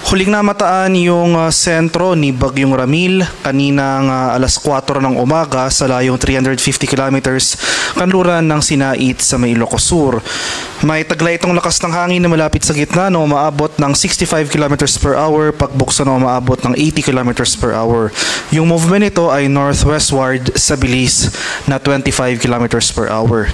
Huling namataan yung sentro ni Bagyong Ramil kaninang alas 4 ng umaga sa layong 350 kilometers kanluran ng Sinait sa may Ilocos Sur. May taglay itong lakas ng hangin na malapit sa gitna na umaabot ng 65 kilometers per hour, pagbukso na umaabot ng 80 kilometers per hour. Yung movement nito ay northwestward sa bilis na 25 kilometers per hour.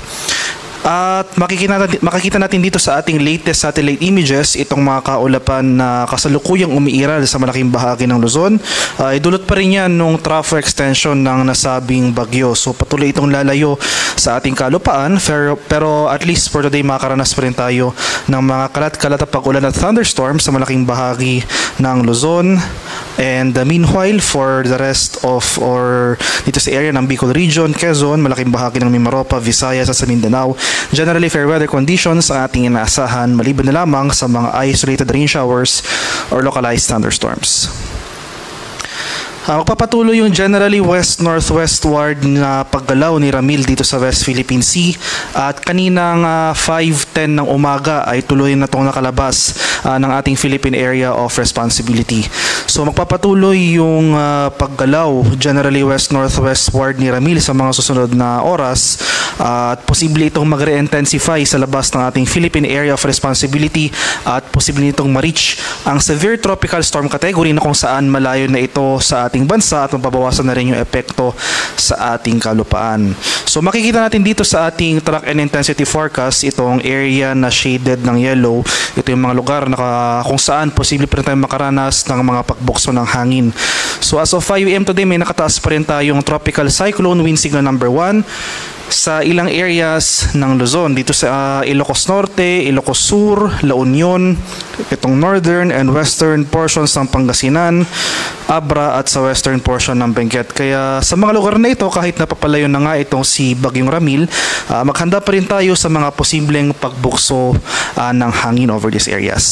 At makikita natin dito sa ating latest satellite images itong mga kaulapan na kasalukuyang umiiral sa malaking bahagi ng Luzon. Idulot pa rin yan nung trough extension ng nasabing bagyo. So patuloy itong lalayo sa ating kalupaan, pero at least for today makakaranas pa rin tayo ng mga kalat-kalat na pag-ulan at thunderstorm sa malaking bahagi ng Luzon. And meanwhile, for the rest of or dito sa area ng Bicol Region, Quezon, malaking bahagi ng Mimaropa, Visayas at sa Mindanao, generally fair weather conditions ang ating inaasahan maliban na lamang sa mga isolated rain showers or localized thunderstorms. Magpapatuloy yung generally west-northwestward na paggalaw ni Ramil dito sa West Philippine Sea at kaninang 5:10 ng umaga ay tuloy na itong nakalabas ng ating Philippine Area of Responsibility. So magpapatuloy yung paggalaw generally west-northwestward ni Ramil sa mga susunod na oras at posible itong mag-re-intensify sa labas ng ating Philippine Area of Responsibility at posible itong ma-reach ang severe tropical storm category na kung saan malayo na ito sa ating bansa at mababawasan na rin yung epekto sa ating kalupaan. So makikita natin dito sa ating track and intensity forecast itong area na shaded ng yellow. Ito yung mga lugar na kung saan posible pa rin tayong makaranas ng mga pagbukso ng hangin. So as of 5 AM today may nakataas pa rin tayong tropical cyclone wind signal number 1 sa ilang areas ng Luzon, dito sa Ilocos Norte, Ilocos Sur, La Union, itong northern and western portions ng Pangasinan, Abra at sa western portion ng Benguet. Kaya sa mga lugar na ito, kahit napapalayo na nga itong si Bagyong Ramil, maghanda pa rin tayo sa mga posibleng pagbukso ng hangin over these areas.